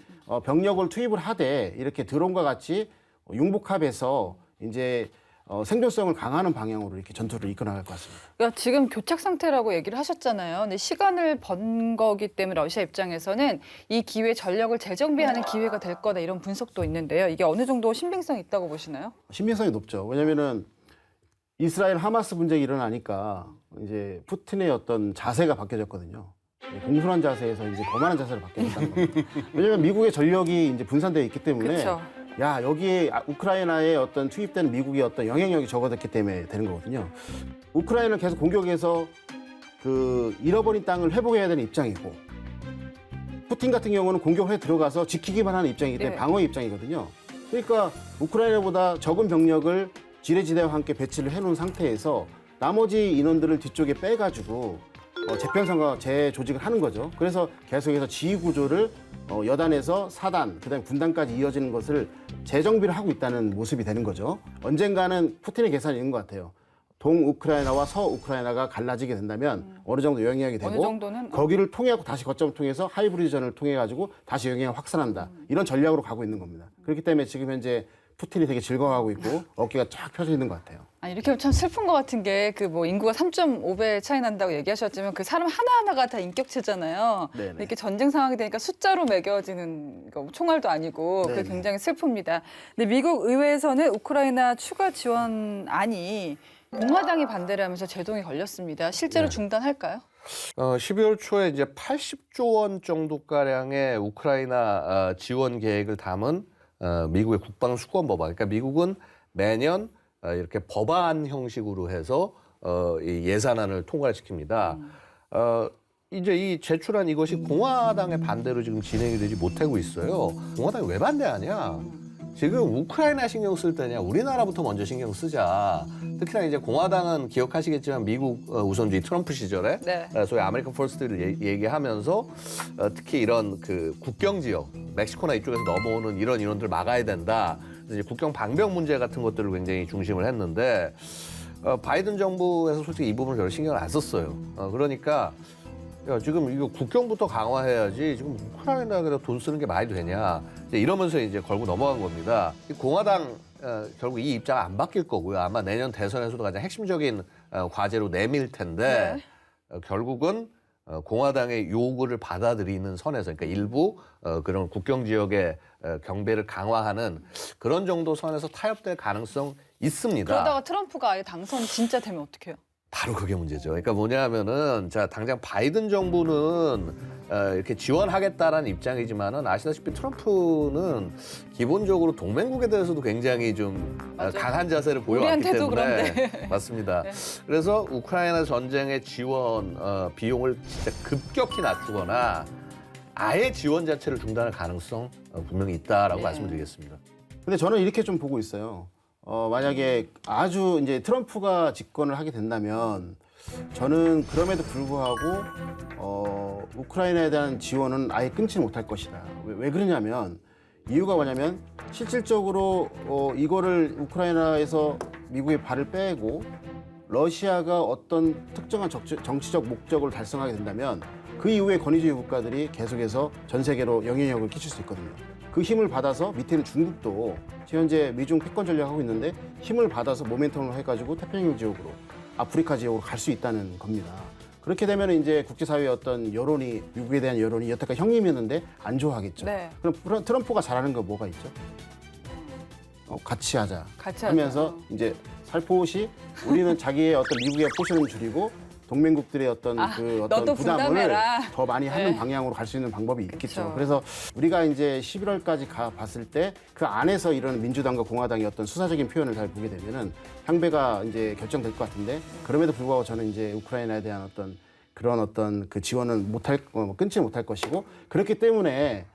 병력을 투입을 하되 이렇게 드론과 같이 융복합해서 이제 생존성을 강화하는 방향으로 이렇게 전투를 이끌어나갈 것 같습니다.
그러니까 지금 교착 상태라고 얘기를 하셨잖아요. 근데 시간을 번 거기 때문에 러시아 입장에서는 이 기회 전력을 재정비하는 기회가 될 거다 이런 분석도 있는데요. 이게 어느 정도 신빙성이 있다고 보시나요?
신빙성이 높죠. 왜냐면은 이스라엘 하마스 분쟁이 일어나니까 이제 푸틴의 어떤 자세가 바뀌어졌거든요. 공손한 자세에서 이제 거만한 자세로 바뀌었다는 겁니다. 왜냐면 미국의 전력이 이제 분산되어 있기 때문에
그렇죠.
야, 여기에 우크라이나에 어떤 투입되는 미국의 어떤 영향력이 적어졌기 때문에 되는 거거든요. 우크라이나를 계속 공격해서 그 잃어버린 땅을 회복해야 되는 입장이고, 푸틴 같은 경우는 공격에 들어가서 지키기만 하는 입장이기 때문에
네.
방어의 입장이거든요. 그러니까 우크라이나보다 적은 병력을 지뢰지대와 함께 배치를 해놓은 상태에서 나머지 인원들을 뒤쪽에 빼가지고 재편성과 재조직을 하는 거죠. 그래서 계속해서 지휘 구조를 여단에서 사단, 그다음에 군단까지 이어지는 것을 재정비를 하고 있다는 모습이 되는 거죠. 언젠가는 푸틴의 계산이 있는 것 같아요. 동우크라이나와 서우크라이나가 갈라지게 된다면 어느 정도 영향이 되고
어느 정도는
거기를 통해서 다시 거점을 통해서 하이브리드전을 통해 가지고 다시 영향을 확산한다. 이런 전략으로 가고 있는 겁니다. 그렇기 때문에 지금 현재 푸틴이 되게 즐거워하고 있고 어깨가 쫙 펴져 있는 것 같아요.
아니, 이렇게 참 슬픈 것 같은 게 그 뭐 인구가 3.5배 차이 난다고 얘기하셨지만 그 사람 하나하나가 다 인격체잖아요.
네네.
이렇게 전쟁 상황이 되니까 숫자로 매겨지는 거, 총알도 아니고 그게
네네.
굉장히 슬픕니다. 근데 미국 의회에서는 우크라이나 추가 지원안이 공화당이 반대를 하면서 제동이 걸렸습니다. 실제로
네.
중단할까요?
12월 초에 이제 80조 원 정도가량의 우크라이나 지원 계획을 담은 미국의 국방수권법안. 그러니까 미국은 매년 이렇게 법안 형식으로 해서 이 예산안을 통과를 시킵니다. 이제 이 제출한 이것이 공화당의 반대로 지금 진행이 되지 못하고 있어요. 공화당이 왜 반대하냐? 지금 우크라이나 신경 쓸 때냐? 우리나라부터 먼저 신경 쓰자. 특히나 이제 공화당은 기억하시겠지만 미국 우선주의 트럼프 시절에
네.
소위 아메리칸 퍼스트를 얘기하면서 특히 이런 그 국경 지역, 멕시코나 이쪽에서 넘어오는 이런 인원들을 막아야 된다. 그래서 이제 국경 방벽 문제 같은 것들을 굉장히 중심을 했는데 바이든 정부에서 솔직히 이 부분을 별로 신경을 안 썼어요. 그러니까 야, 지금 이거 국경부터 강화해야지 지금 우크라이나에다 돈 쓰는 게 말이 되냐. 이제 이러면서 이제 걸고 넘어간 겁니다. 이 공화당 결국 이 입장 안 바뀔 거고요. 아마 내년 대선에서도 가장 핵심적인 과제로 내밀 텐데 결국은 공화당의 요구를 받아들이는 선에서 그러니까 일부 그런 국경 지역의 경배를 강화하는 그런 정도 선에서 타협될 가능성 있습니다.
그러다가 트럼프가 아예 당선 진짜 되면 어떡해요?
바로 그게 문제죠. 그러니까 뭐냐면은 자 당장 바이든 정부는 이렇게 지원하겠다라는 입장이지만은 아시다시피 트럼프는 기본적으로 동맹국에 대해서도 굉장히 좀 강한 자세를 보여왔기
우리한테도
때문에
그런데.
맞습니다.
네.
그래서 우크라이나 전쟁의 지원 비용을 진짜 급격히 낮추거나 아예 지원 자체를 중단할 가능성 분명히 있다라고
네.
말씀드리겠습니다.
근데 저는 이렇게 좀 보고 있어요. 만약에 아주 이제 트럼프가 집권을 하게 된다면 저는 그럼에도 불구하고 우크라이나에 대한 지원은 아예 끊지 못할 것이다. 왜 그러냐면 이유가 뭐냐면 실질적으로 이거를 우크라이나에서 미국의 발을 빼고 러시아가 어떤 특정한 정치적 목적을 달성하게 된다면 그 이후에 권위주의 국가들이 계속해서 전 세계로 영향력을 끼칠 수 있거든요. 그 힘을 받아서 밑에 있는 중국도 현재 미중 패권 전략을 하고 있는데 힘을 받아서 모멘텀을 해가지고 태평양 지역으로 아프리카 지역으로 갈 수 있다는 겁니다. 그렇게 되면 이제 국제사회의 어떤 여론이 미국에 대한 여론이 여태까지 형님이었는데 안 좋아하겠죠.
네.
그럼 트럼프가 잘하는 거 뭐가 있죠? 같이 하자.
같이
하면서
하자.
이제 살포시 우리는 자기의 어떤 미국의 포션을 줄이고 동맹국들의 어떤
너도
부담을
분담해라.
더 많이 하는
네.
방향으로 갈 수 있는 방법이 있겠죠.
그쵸.
그래서 우리가 이제 11월까지 가 봤을 때 그 안에서 이런 민주당과 공화당의 어떤 수사적인 표현을 잘 보게 되면은 향배가 이제 결정될 것 같은데 그럼에도 불구하고 저는 이제 우크라이나에 대한 어떤 그런 어떤 그 지원은 끊지 못할 것이고 그렇기 때문에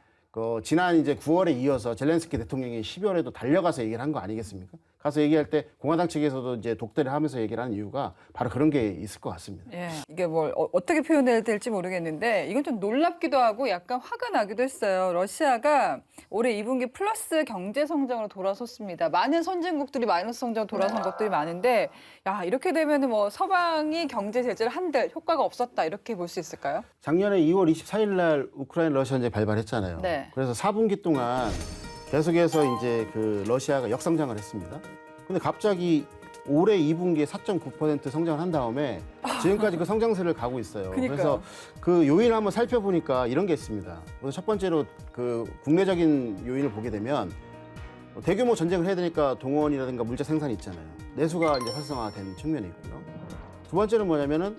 지난 이제 9월에 이어서 젤렌스키 대통령이 12월에도 달려가서 얘기를 한 거 아니겠습니까? 가서 얘기할 때 공화당 측에서도 이제 독대를 하면서 얘기를 하는 이유가 바로 그런 게 있을 것 같습니다.
예, 이게 뭘 어떻게 표현해야 될지 모르겠는데 이건 좀 놀랍기도 하고 약간 화가 나기도 했어요. 러시아가 올해 2분기 플러스 경제 성장으로 돌아섰습니다. 많은 선진국들이 마이너스 성장으로 돌아선 것들이 많은데 야 이렇게 되면은 뭐 서방이 경제 제재를 한들 효과가 없었다 이렇게 볼 수 있을까요?
작년에 2월 24일 날 우크라이나 러시아 전쟁 발발했잖아요.
네.
그래서 4분기 동안 계속해서 이제 그 러시아가 역성장을 했습니다. 근데 갑자기 올해 2분기에 4.9% 성장을 한 다음에 지금까지 그 성장세를 가고 있어요.
그러니까요.
그래서 그 요인을 한번 살펴보니까 이런 게 있습니다. 그래서 첫 번째로 그 국내적인 요인을 보게 되면 대규모 전쟁을 해야 되니까 동원이라든가 물자 생산이 있잖아요. 내수가 이제 활성화된 측면이 있고요. 두 번째는 뭐냐면은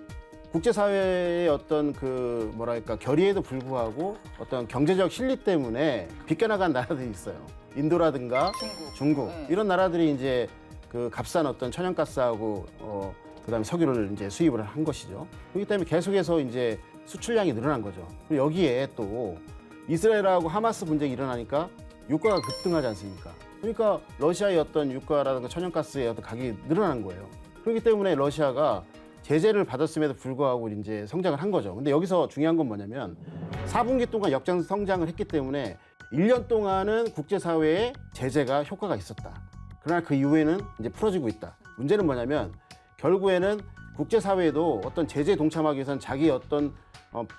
국제사회의 어떤 그 뭐랄까 결의에도 불구하고 어떤 경제적 실리 때문에 빗겨나간 나라들이 있어요. 인도라든가 중국
네.
이런 나라들이 이제 그 값싼 어떤 천연가스하고 그다음에 석유를 이제 수입을 한 것이죠. 그렇기 때문에 계속해서 이제 수출량이 늘어난 거죠. 그리고 여기에 또 이스라엘하고 하마스 분쟁이 일어나니까 유가가 급등하지 않습니까? 그러니까 러시아의 어떤 유가라든가 천연가스의 어떤 가격이 늘어난 거예요. 그렇기 때문에 러시아가 제재를 받았음에도 불구하고 이제 성장을 한 거죠. 근데 여기서 중요한 건 뭐냐면 4분기 동안 역전 성장을 했기 때문에 1년 동안은 국제사회에 제재가 효과가 있었다. 그러나 그 이후에는 이제 풀어지고 있다. 문제는 뭐냐면 결국에는 국제사회도 어떤 제재에 동참하기 위해서는 자기의 어떤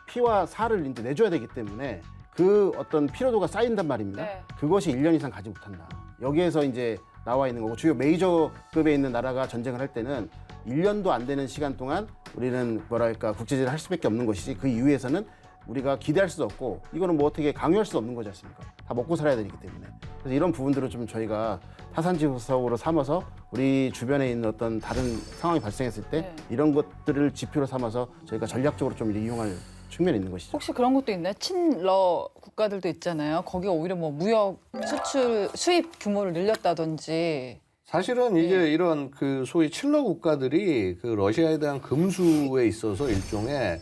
피와 살을 이제 내줘야 되기 때문에 그 어떤 피로도가 쌓인단 말입니다.
네.
그것이 1년 이상 가지 못한다. 여기에서 이제 나와 있는 거고 주요 메이저급에 있는 나라가 전쟁을 할 때는 1년도 안 되는 시간 동안 우리는 뭐랄까 국제제재를 할 수밖에 없는 것이지 그 이후에서는 우리가 기대할 수도 없고 이거는 뭐 어떻게 강요할 수도 없는 거지 않습니까? 다 먹고 살아야 되기 때문에. 그래서 이런 부분들을 좀 저희가 타산지석으로 삼아서 우리 주변에 있는 어떤 다른 상황이 발생했을 때
네.
이런 것들을 지표로 삼아서 저희가 전략적으로 좀 이용할 측면이 있는 것이죠.
혹시 그런 것도 있나요? 친러 국가들도 있잖아요. 거기가 오히려 뭐 무역 수출 수입 규모를 늘렸다든지.
사실은 이게 이런 그 소위 칠러 국가들이 그 러시아에 대한 금수에 있어서 일종의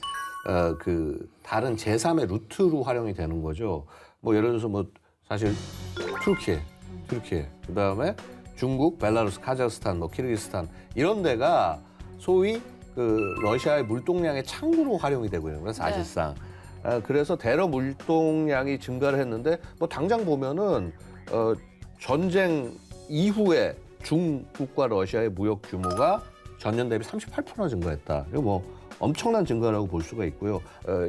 그 다른 제3의 루트로 활용이 되는 거죠. 뭐 예를 들어서 뭐 사실 튀르키예, 그다음에 중국, 벨라루스, 카자흐스탄, 뭐 키르기스탄 이런 데가 소위 그 러시아의 물동량의 창구로 활용이 되고 있는 거예요, 사실상. 그래서 대러 물동량이 증가를 했는데 뭐 당장 보면은 전쟁 이후에 중국과 러시아의 무역 규모가 전년 대비 38%나 증가했다. 이거 뭐 엄청난 증가라고 볼 수가 있고요.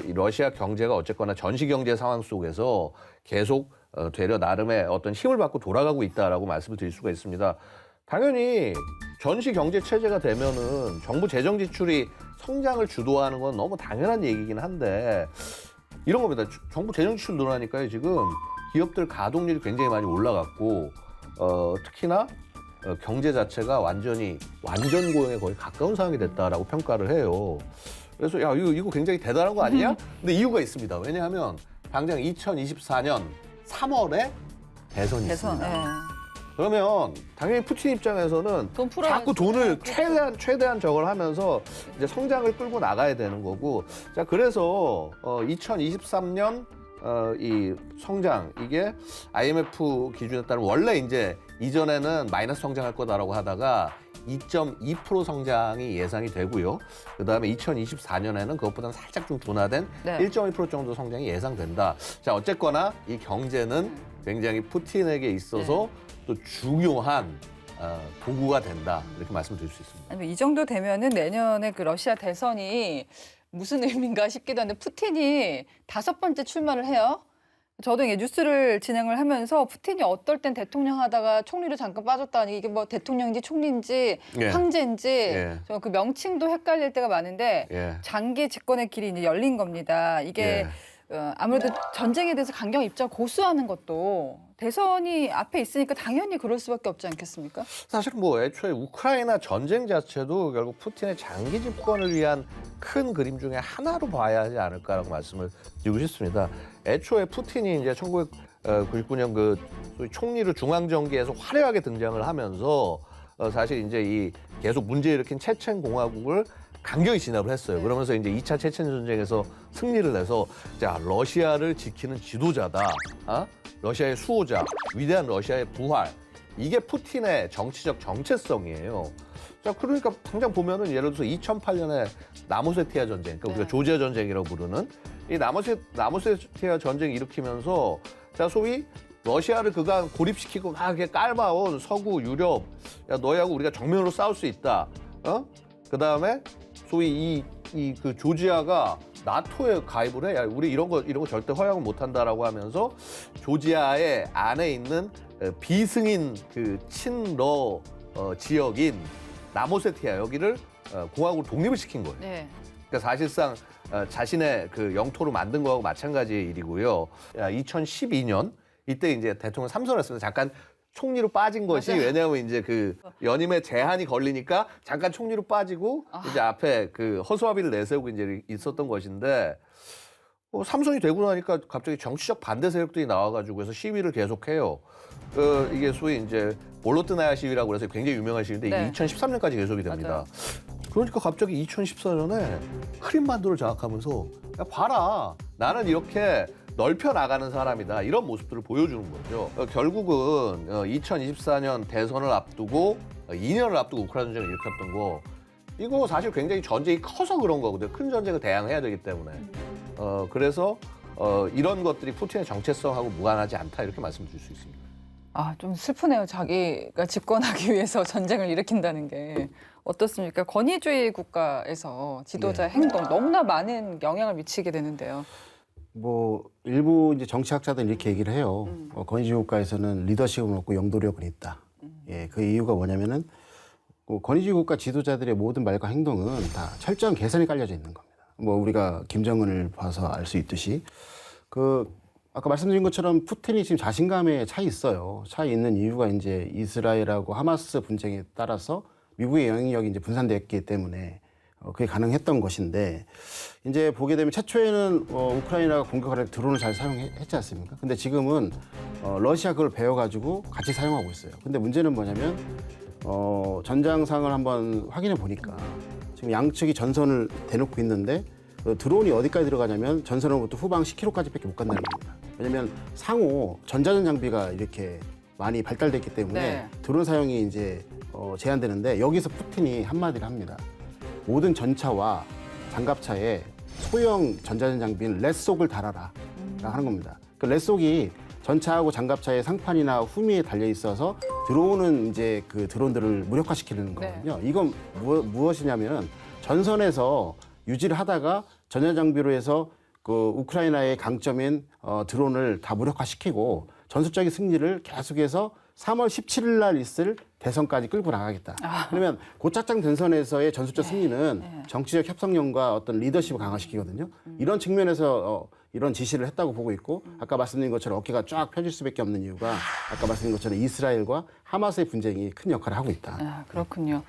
이 러시아 경제가 어쨌거나 전시 경제 상황 속에서 계속 되려 나름의 어떤 힘을 받고 돌아가고 있다라고 말씀을 드릴 수가 있습니다. 당연히 전시 경제 체제가 되면은 정부 재정 지출이 성장을 주도하는 건 너무 당연한 얘기긴 한데 이런 겁니다. 정부 재정 지출 늘어나니까요. 지금 기업들 가동률이 굉장히 많이 올라갔고 특히나 경제 자체가 완전 고용에 거의 가까운 상황이 됐다라고 평가를 해요. 그래서 야 이거 굉장히 대단한 거 아니냐? 근데 이유가 있습니다. 왜냐하면 당장 2024년 3월에 대선이 있습니다. 그러면 당연히 푸틴 입장에서는
돈 풀어야지.
자꾸 돈을 최대한 저걸 하면서 이제 성장을 끌고 나가야 되는 거고. 자 그래서 2023년 이 성장 이게 IMF 기준에 따르면 원래 이제 이전에는 마이너스 성장할 거다라고 하다가 2.2% 성장이 예상이 되고요. 그다음에 2024년에는 그것보다는 살짝 좀 둔화된 1.2% 정도 성장이 예상된다. 자 어쨌거나 이 경제는 굉장히 푸틴에게 있어서 또 중요한 도구가 된다. 이렇게 말씀드릴 수 있습니다.
아니, 이 정도 되면은 내년에 그 러시아 대선이 무슨 의미인가 싶기도 한데 푸틴이 5번째 출마를 해요. 저도 이게 뉴스를 진행을 하면서 푸틴이 어떨 땐 대통령 하다가 총리로 잠깐 빠졌다니 이게 뭐 대통령인지 총리인지 황제인지 그 명칭도 헷갈릴 때가 많은데 장기 집권의 길이 이제 열린 겁니다. 이게 아무래도 전쟁에 대해서 강경 입장 고수하는 것도 대선이 앞에 있으니까 당연히 그럴 수밖에 없지 않겠습니까?
사실 뭐 애초에 우크라이나 전쟁 자체도 결국 푸틴의 장기 집권을 위한 큰 그림 중에 하나로 봐야 하지 않을까라고 말씀을 드리고 싶습니다. 애초에 푸틴이 이제 1999년 그 소위 총리로 중앙정계에서 화려하게 등장을 하면서 사실 이제 이 계속 문제 일으킨 체첸 공화국을 강경히 진압을 했어요. 그러면서 이제 2차 체첸 전쟁에서 승리를 해서 자 러시아를 지키는 지도자다. 러시아의 수호자, 위대한 러시아의 부활. 이게 푸틴의 정치적 정체성이에요. 자 그러니까 당장 보면은 예를 들어서 2008년에 나무세티아 전쟁, 그러니까 우리가 조지아 전쟁이라고 부르는 이 나무세티아 전쟁 일으키면서 자 소위 러시아를 그간 고립시키고 막 이렇게 깔아온 서구 유럽, 야 너희하고 우리가 정면으로 싸울 수 있다. 그 다음에 소위 그 조지아가 나토에 가입을 해. 야, 우리 이런 거 절대 허용을 못 한다라고 하면서 조지아의 안에 있는 비승인 그 친러 지역인 나모세티아 여기를 공화국으로 독립을 시킨 거예요. 그러니까 사실상 자신의 그 영토로 만든 거하고 마찬가지의 일이고요. 2012년 이때 이제 대통령 3선을 했습니다. 잠깐 총리로 빠진 것이 왜냐하면 이제 그 연임에 제한이 걸리니까 잠깐 총리로 빠지고 이제 앞에 그 허수아비를 내세우고 이제 있었던 것인데 3선이 되고 나니까 갑자기 정치적 반대 세력들이 나와가지고 해서 시위를 계속해요. 이게 소위 이제 볼로트나야 시위라고 해서 굉장히 유명한 시위인데 이게 2013년까지 계속이 됩니다. 그러니까 갑자기 2014년에 크림반도를 장악하면서 야 봐라 나는 이렇게 넓혀 나가는 사람이다 이런 모습들을 보여주는 거죠. 결국은 2024년 대선을 앞두고 2년을 앞두고 우크라이나 전쟁을 일으켰던 거 이거 사실 굉장히 전쟁이 커서 그런 거거든요. 큰 전쟁을 대항해야 되기 때문에. 그래서 이런 것들이 푸틴의 정체성하고 무관하지 않다 이렇게 말씀드릴 수 있습니다.
좀 슬프네요. 자기가 집권하기 위해서 전쟁을 일으킨다는 게. 어떻습니까? 권위주의 국가에서 지도자 행동 너무나 많은 영향을 미치게 되는데요.
뭐 일부 이제 정치학자들은 이렇게 얘기를 해요. 권위주의 국가에서는 리더십은 없고 영도력은 있다. 그 이유가 뭐냐면은 권위주의 국가 지도자들의 모든 말과 행동은 다 철저한 계산이 깔려져 있는 겁니다. 뭐 우리가 김정은을 봐서 알 수 있듯이 아까 말씀드린 것처럼 푸틴이 지금 자신감에 차 있어요. 차 있는 이유가 이제 이스라엘하고 하마스 분쟁에 따라서 미국의 영향력이 이제 분산됐기 때문에 그게 가능했던 것인데 이제 보게 되면 최초에는 우크라이나가 공격할 때 드론을 잘 사용했지 않습니까? 근데 지금은 러시아 그걸 배워가지고 같이 사용하고 있어요. 근데 문제는 뭐냐면 전장상을 한번 확인해 보니까 지금 양측이 전선을 대놓고 있는데 드론이 어디까지 들어가냐면 전선으로부터 후방 10km까지밖에 못 간다는 겁니다. 왜냐하면 상호 전자전 장비가 이렇게 많이 발달됐기 때문에
네.
드론 사용이 이제 제한되는데 여기서 푸틴이 한마디를 합니다. 모든 전차와 장갑차에 소형 전자전 장비인 렛속을 달아라 하는 겁니다. 그 렛속이 전차하고 장갑차의 상판이나 후미에 달려 있어서 들어오는 이제 그 드론들을 무력화시키는 거거든요. 이건 무엇이냐면 전선에서 유지를 하다가 전자장비로 해서 그 우크라이나의 강점인 드론을 다 무력화시키고 전술적인 승리를 계속해서 3월 17일 날 있을 대선까지 끌고 나가겠다. 그러면 고착장 전선에서의 전술적 승리는 정치적 협상력과 어떤 리더십을 강화시키거든요. 이런 측면에서 이런 지시를 했다고 보고 있고 아까 말씀드린 것처럼 어깨가 쫙 펴질 수밖에 없는 이유가 아까 말씀드린 것처럼 이스라엘과 하마스의 분쟁이 큰 역할을 하고 있다.
그렇군요.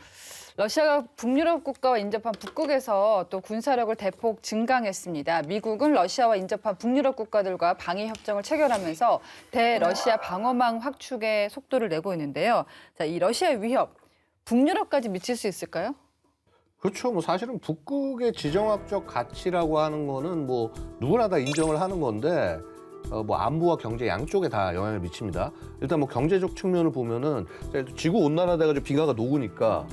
러시아가 북유럽 국가와 인접한 북극에서 또 군사력을 대폭 증강했습니다. 미국은 러시아와 인접한 북유럽 국가들과 방위 협정을 체결하면서 대러시아 방어망 확충에 속도를 내고 있는데요. 자, 이 러시아의 위협, 북유럽까지 미칠 수 있을까요?
그렇죠. 뭐 사실은 북극의 지정학적 가치라고 하는 거는 뭐 누구나 다 인정을 하는 건데 뭐 안보와 경제 양쪽에 다 영향을 미칩니다. 일단 뭐 경제적 측면을 보면은 지구 온난화 돼가지고 빙하가 녹으니까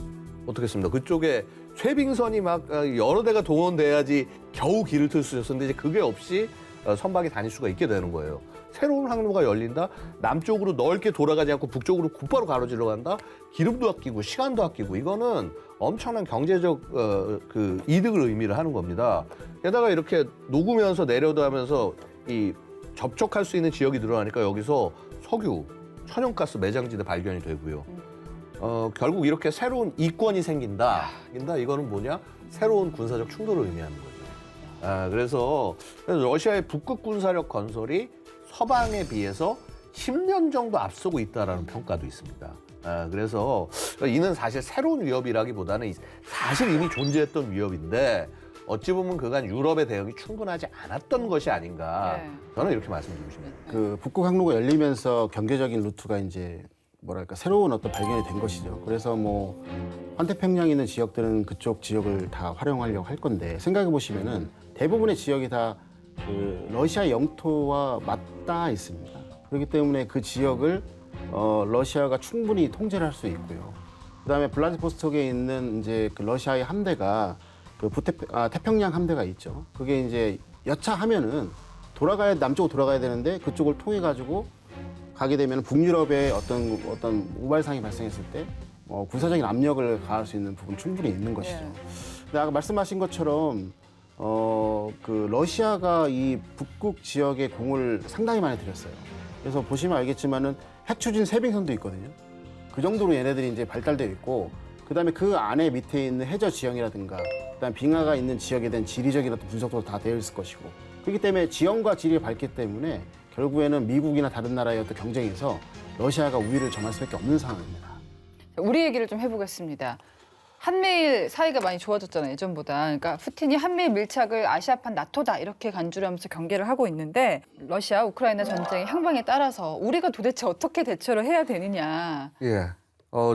어떻겠습니까? 그쪽에 쇠빙선이 막 여러 대가 동원돼야지 겨우 길을 틀 수 있었는데 이제 그게 없이 선박이 다닐 수가 있게 되는 거예요. 새로운 항로가 열린다. 남쪽으로 넓게 돌아가지 않고 북쪽으로 곧바로 가로질러 간다. 기름도 아끼고 시간도 아끼고 이거는 엄청난 경제적 그 이득을 의미를 하는 겁니다. 게다가 이렇게 녹으면서 내려가면서 이 접촉할 수 있는 지역이 늘어나니까 여기서 석유, 천연가스 매장지대 발견이 되고요. 결국 이렇게 새로운 이권이 생긴다. 이거는 뭐냐? 새로운 군사적 충돌을 의미하는 거죠. 그래서 러시아의 북극 군사력 건설이 서방에 비해서 10년 정도 앞서고 있다라는 평가도 있습니다. 그래서 이는 사실 새로운 위협이라기보다는 사실 이미 존재했던 위협인데 어찌 보면 그간 유럽의 대응이 충분하지 않았던 것이 아닌가. 저는 이렇게 말씀드리고 싶습니다.
그 북극 항로가 열리면서 경제적인 루트가 이제 뭐랄까 새로운 어떤 발견이 된 것이죠. 그래서 뭐 환태평양에 있는 지역들은 그쪽 지역을 다 활용하려고 할 건데 생각해 보시면은 대부분의 지역이 다 그 러시아 영토와 맞닿아 있습니다. 그렇기 때문에 그 지역을 러시아가 충분히 통제를 할 수 있고요. 그다음에 블라디보스톡에 있는 이제 그 러시아의 함대가 그 태평양 함대가 있죠. 그게 이제 여차하면은 남쪽으로 돌아가야 되는데 그쪽을 통해 가지고 가게 되면 북유럽에 어떤 우발상이 발생했을 때 군사적인 압력을 가할 수 있는 부분 충분히 있는 것이죠. 근데 아까 말씀하신 것처럼 그 러시아가 이 북극 지역에 공을 상당히 많이 들였어요. 그래서 보시면 알겠지만은 핵추진 쇠빙선도 있거든요. 그 정도로 얘네들이 이제 발달되어 있고 그다음에 그 안에 밑에 있는 해저 지형이라든가 그다음 빙하가 있는 지역에 대한 지리적인 어떤 분석도 다 되어 있을 것이고 그렇기 때문에 지형과 지리가 밝기 때문에 결국에는 미국이나 다른 나라의 어떤 경쟁에서 러시아가 우위를 점할 수밖에 없는 상황입니다.
우리 얘기를 좀 해보겠습니다. 한미일 사이가 많이 좋아졌잖아요, 예전보다. 그러니까 푸틴이 한미일 밀착을 아시아판 나토다 이렇게 간주를 하면서 경계를 하고 있는데 러시아, 우크라이나 전쟁의 향방에 따라서 우리가 도대체 어떻게 대처를 해야 되느냐.
예.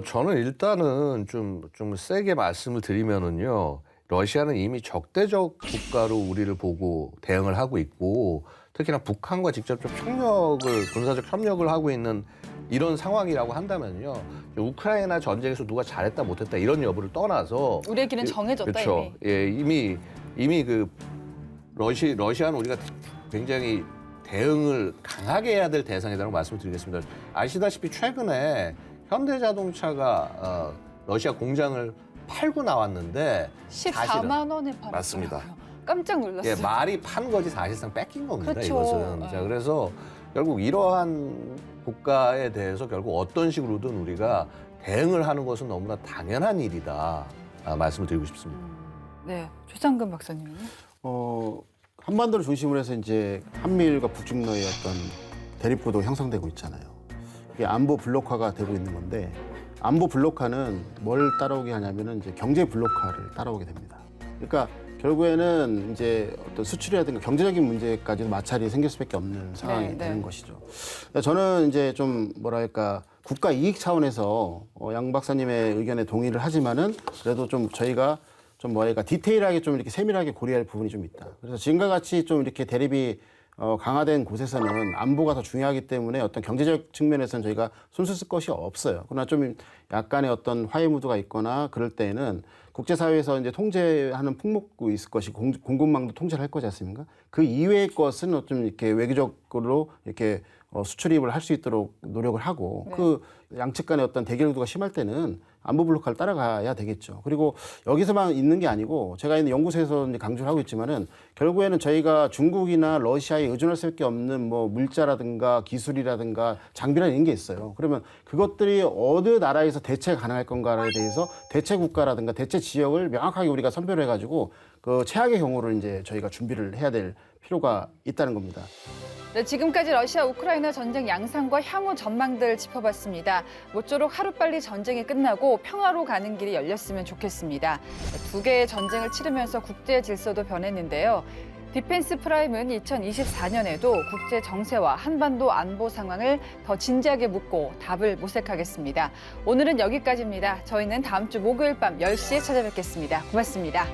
저는 일단은 좀 세게 말씀을 드리면은요. 러시아는 이미 적대적 국가로 우리를 보고 대응을 하고 있고 특히나 북한과 직접적 군사적 협력을 하고 있는 이런 상황이라고 한다면요. 우크라이나 전쟁에서 누가 잘했다 못했다 이런 여부를 떠나서
우리의 길은 정해졌다
그렇죠.
이미.
예, 이미 그 러시아는 우리가 굉장히 대응을 강하게 해야 될 대상이라고 말씀을 드리겠습니다. 아시다시피 최근에 현대자동차가 러시아 공장을 팔고 나왔는데
14만 원에 팔았어요.
맞습니다.
깜짝 놀랐어요.
예, 말이 판 거지 사실상 뺏긴 겁니다.
그렇죠.
이것은. 자, 그래서 결국 이러한 국가에 대해서 결국 어떤 식으로든 우리가 대응을 하는 것은 너무나 당연한 일이다. 말씀을 드리고 싶습니다.
네, 조상근 박사님은요?
한반도를 중심으로 해서 이제 한미일과 북중러의 어떤 대립구도가 형성되고 있잖아요. 이게 안보 블록화가 되고 있는 건데 안보 블록화는 뭘 따라오게 하냐면은 이제 경제 블록화를 따라오게 됩니다. 그러니까 결국에는 이제 어떤 수출이라든가 경제적인 문제까지도 마찰이 생길 수밖에 없는 상황이
네,
되는
네.
것이죠. 그러니까 저는 이제 좀 뭐랄까 국가 이익 차원에서 양 박사님의 의견에 동의를 하지만은 그래도 좀 저희가 좀 뭐랄까 디테일하게 좀 이렇게 세밀하게 고려할 부분이 좀 있다. 그래서 지금과 같이 좀 이렇게 대립이 강화된 곳에서는 안보가 더 중요하기 때문에 어떤 경제적 측면에서는 저희가 손수 쓸 것이 없어요. 그러나 좀 약간의 어떤 화해 무드가 있거나 그럴 때에는 국제사회에서 이제 통제하는 품목도 있을 것이 공급망도 통제를 할 거지 않습니까? 그 이외의 것은 좀 이렇게 외교적으로 이렇게 수출입을 할 수 있도록 노력을 하고
네.
그 양측 간의 어떤 대결구도가 심할 때는 안보 블록화를 따라가야 되겠죠. 그리고 여기서만 있는 게 아니고 제가 있는 연구소에서 이제 강조를 하고 있지만은 결국에는 저희가 중국이나 러시아에 의존할 수밖에 없는 뭐 물자라든가 기술이라든가 장비라는 이런 게 있어요. 그러면 그것들이 어느 나라에서 대체 가능할 건가에 대해서 대체 국가라든가 대체 지역을 명확하게 우리가 선별해 가지고 그 최악의 경우를 이제 저희가 준비를 해야 될 필요가 있다는 겁니다.
네, 지금까지 러시아 우크라이나 전쟁 양상과 향후 전망들 짚어봤습니다. 모쪼록 하루빨리 전쟁이 끝나고 평화로 가는 길이 열렸으면 좋겠습니다. 두 개의 전쟁을 치르면서 국제 질서도 변했는데요. 디펜스 프라임은 2024년에도 국제 정세와 한반도 안보 상황을 더 진지하게 묻고 답을 모색하겠습니다. 오늘은 여기까지입니다. 저희는 다음 주 목요일 밤 10시에 찾아뵙겠습니다. 고맙습니다.